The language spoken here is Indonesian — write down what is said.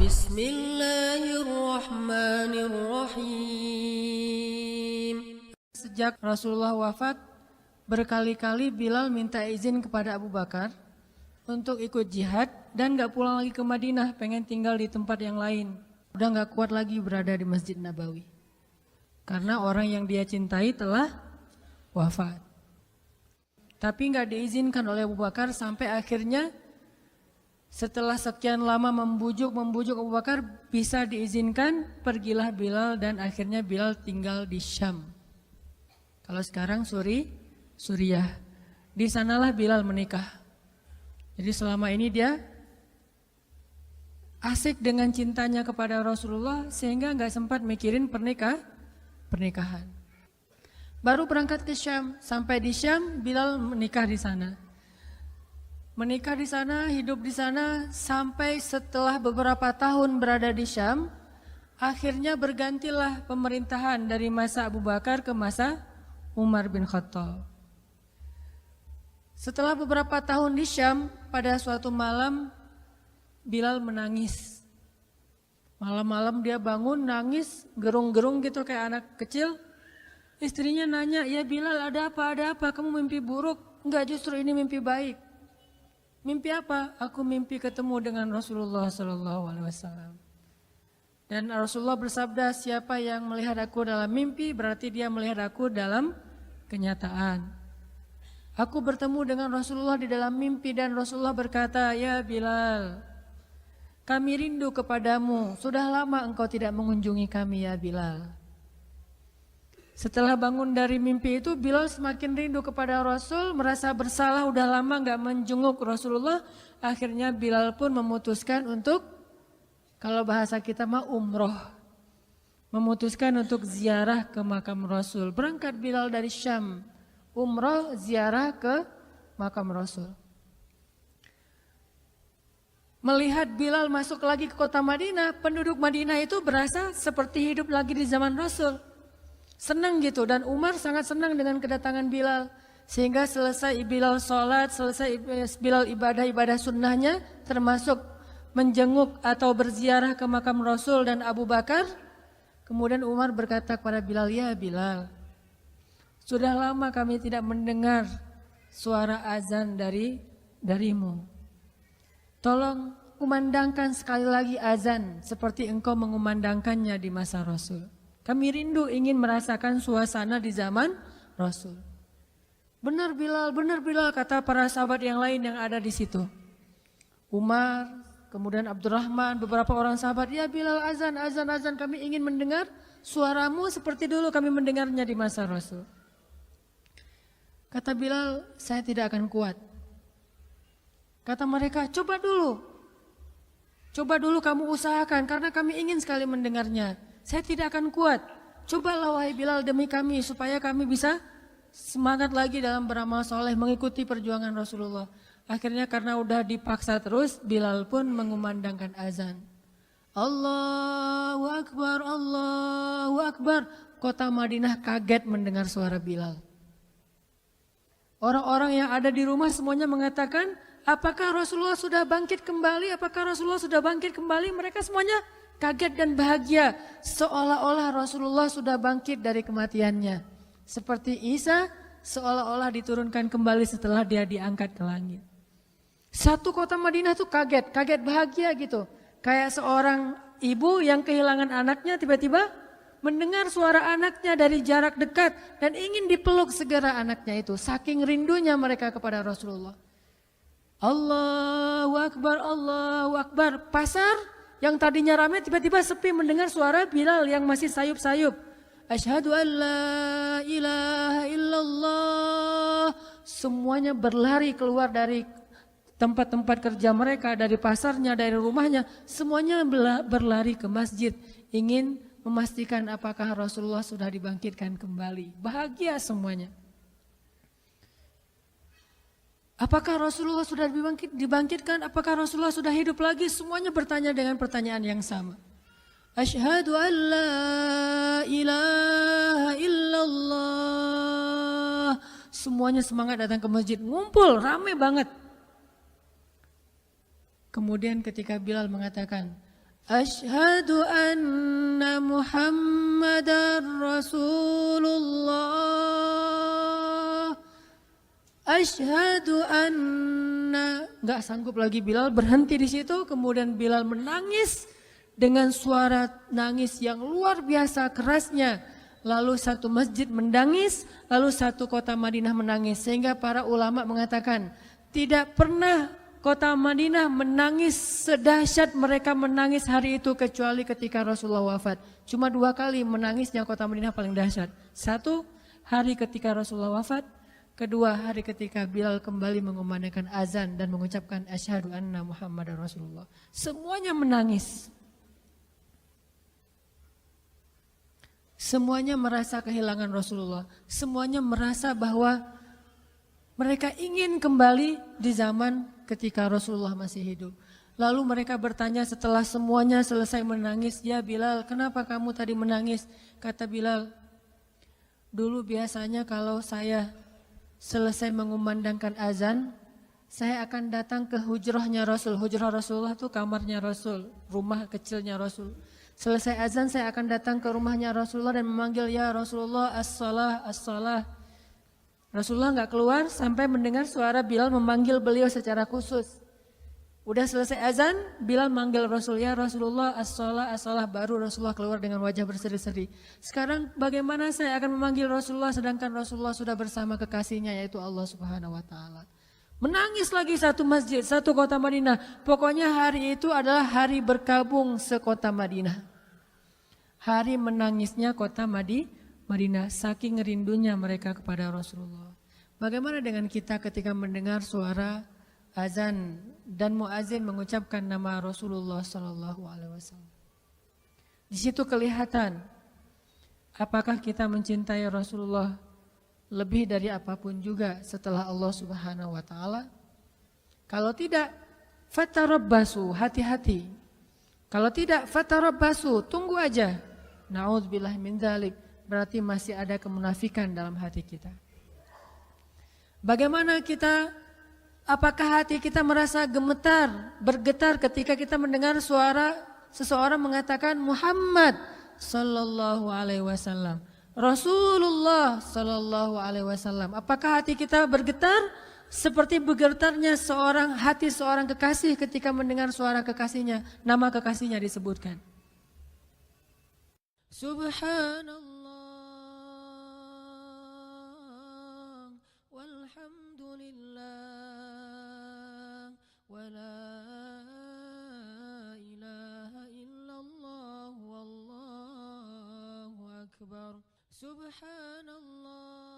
Bismillahirrahmanirrahim. Sejak Rasulullah wafat, berkali-kali Bilal minta izin kepada Abu Bakar untuk ikut jihad dan gak pulang lagi ke Madinah, pengen tinggal di tempat yang lain. Udah gak kuat lagi berada di Masjid Nabawi. Karena orang yang dia cintai telah wafat. Tapi gak diizinkan oleh Abu Bakar sampai akhirnya setelah sekian lama membujuk Abu Bakar bisa diizinkan, pergilah Bilal dan akhirnya Bilal tinggal di Syam. Kalau sekarang Suriah. Di sanalah Bilal menikah. Jadi selama ini dia asik dengan cintanya kepada Rasulullah sehingga nggak sempat mikirin pernikahan. Baru berangkat ke Syam, sampai di Syam Bilal menikah di sana. Menikah di sana, hidup di sana sampai setelah beberapa tahun berada di Syam, akhirnya bergantilah pemerintahan dari masa Abu Bakar ke masa Umar bin Khattab. Setelah beberapa tahun di Syam, pada suatu malam Bilal menangis. Malam-malam dia bangun nangis, gerung-gerung gitu kayak anak kecil. Istrinya nanya, "Ya Bilal, ada apa? Ada apa? Kamu mimpi buruk?" "Enggak, justru ini mimpi baik." "Mimpi apa?" "Aku mimpi ketemu dengan Rasulullah SAW." Dan Rasulullah bersabda, "Siapa yang melihat aku dalam mimpi, berarti dia melihat aku dalam kenyataan." Aku bertemu dengan Rasulullah di dalam mimpi dan Rasulullah berkata, "Ya Bilal, kami rindu kepadamu. Sudah lama engkau tidak mengunjungi kami ya Bilal." Setelah bangun dari mimpi itu, Bilal semakin rindu kepada Rasul, merasa bersalah udah lama gak menjenguk Rasulullah. Akhirnya Bilal pun memutuskan untuk, kalau bahasa kita mah umroh, memutuskan untuk ziarah ke makam Rasul. Berangkat Bilal dari Syam, umroh ziarah ke makam Rasul. Melihat Bilal masuk lagi ke kota Madinah, penduduk Madinah itu berasa seperti hidup lagi di zaman Rasul. Senang gitu, dan Umar sangat senang dengan kedatangan Bilal. Sehingga selesai Bilal sholat, selesai Bilal ibadah-ibadah sunnahnya, termasuk menjenguk atau berziarah ke makam Rasul dan Abu Bakar. Kemudian Umar berkata kepada Bilal, "Ya Bilal, sudah lama kami tidak mendengar suara azan darimu. Tolong kumandangkan sekali lagi azan seperti engkau mengumandangkannya di masa Rasul. Kami rindu ingin merasakan suasana di zaman Rasul." Benar Bilal, kata para sahabat yang lain yang ada di situ. Umar, kemudian Abdurrahman, beberapa orang sahabat, "Ya Bilal, azan, kami ingin mendengar suaramu seperti dulu kami mendengarnya di masa Rasul." Kata Bilal, "Saya tidak akan kuat." Kata mereka, coba dulu kamu usahakan karena kami ingin sekali mendengarnya. "Saya tidak akan kuat. Cobalah wahai Bilal demi kami supaya kami bisa semangat lagi dalam beramal soleh mengikuti perjuangan Rasulullah." Akhirnya karena udah dipaksa terus, Bilal pun mengumandangkan azan. Allahu Akbar, Allahu Akbar. Kota Madinah kaget mendengar suara Bilal. Orang-orang yang ada di rumah semuanya mengatakan, "Apakah Rasulullah sudah bangkit kembali? Apakah Rasulullah sudah bangkit kembali?" Mereka semuanya kaget dan bahagia, seolah-olah Rasulullah sudah bangkit dari kematiannya. Seperti Isa seolah-olah diturunkan kembali setelah dia diangkat ke langit. Satu kota Madinah tuh kaget bahagia gitu. Kayak seorang ibu yang kehilangan anaknya tiba-tiba mendengar suara anaknya dari jarak dekat dan ingin dipeluk segera anaknya itu. Saking rindunya mereka kepada Rasulullah. Allahu Akbar, Allahu Akbar. Pasar yang tadinya ramai tiba-tiba sepi mendengar suara Bilal yang masih sayup-sayup. Asyhadu an la ilaha illallah. Semuanya berlari keluar dari tempat-tempat kerja mereka, dari pasarnya, dari rumahnya. Semuanya berlari ke masjid, ingin memastikan apakah Rasulullah sudah dibangkitkan kembali. Bahagia semuanya. Apakah Rasulullah sudah dibangkitkan? Apakah Rasulullah sudah hidup lagi? Semuanya bertanya dengan pertanyaan yang sama. Asyhadu an la ilaha illallah. Semuanya semangat datang ke masjid, ngumpul, ramai banget. Kemudian ketika Bilal mengatakan, Asyhadu anna Muhammadar Rasulullah. Asyhadu anna. Enggak sanggup lagi Bilal, berhenti di situ. Kemudian Bilal menangis dengan suara nangis yang luar biasa kerasnya. Lalu satu masjid menangis, lalu satu kota Madinah menangis. Sehingga para ulama mengatakan, tidak pernah kota Madinah menangis sedahsyat mereka menangis hari itu kecuali ketika Rasulullah wafat. Cuma 2 kali menangisnya kota Madinah paling dahsyat. 1 hari ketika Rasulullah wafat, 2 hari ketika Bilal kembali mengumandangkan azan dan mengucapkan asyhadu anna Muhammadar Rasulullah. Semuanya menangis. Semuanya merasa kehilangan Rasulullah. Semuanya merasa bahwa mereka ingin kembali di zaman ketika Rasulullah masih hidup. Lalu mereka bertanya setelah semuanya selesai menangis, "Ya Bilal, kenapa kamu tadi menangis?" Kata Bilal, "Dulu biasanya kalau saya selesai mengumandangkan azan, saya akan datang ke hujrahnya Rasul." Hujrah Rasulullah itu kamarnya Rasul, rumah kecilnya Rasul. Selesai azan saya akan datang ke rumahnya Rasulullah dan memanggil, "Ya Rasulullah, as-salah, as-salah." Rasulullah enggak keluar sampai mendengar suara Bilal memanggil beliau secara khusus. Udah selesai azan, Bilal manggil Rasul, "Ya Rasulullah, as-salah, as-salah." Baru Rasulullah keluar dengan wajah berseri-seri. Sekarang bagaimana saya akan memanggil Rasulullah sedangkan Rasulullah sudah bersama kekasihnya yaitu Allah Subhanahu wa taala. Menangis lagi satu masjid, satu kota Madinah. Pokoknya hari itu adalah hari berkabung sekota Madinah. Hari menangisnya kota Madinah, saking rindunya mereka kepada Rasulullah. Bagaimana dengan kita ketika mendengar suara azan dan muazin mengucapkan nama Rasulullah Sallallahu Alaihi Wasallam? Di situ kelihatan apakah kita mencintai Rasulullah lebih dari apapun juga setelah Allah Subhanahu Wa Taala. Kalau tidak, fatarabbasu, hati-hati. Kalau tidak, fatarabbasu, tunggu aja. Na'udzubillah min dzalik, berarti masih ada kemunafikan dalam hati kita. Bagaimana kita, apakah hati kita merasa gemetar, bergetar ketika kita mendengar suara seseorang mengatakan Muhammad sallallahu alaihi wasallam, Rasulullah sallallahu alaihi wasallam. Apakah hati kita bergetar seperti bergetarnya hati seorang kekasih ketika mendengar suara kekasihnya, nama kekasihnya disebutkan? Subhanallah walhamdulillah wa la ilaha illallah wallahu akbar. Subhanallah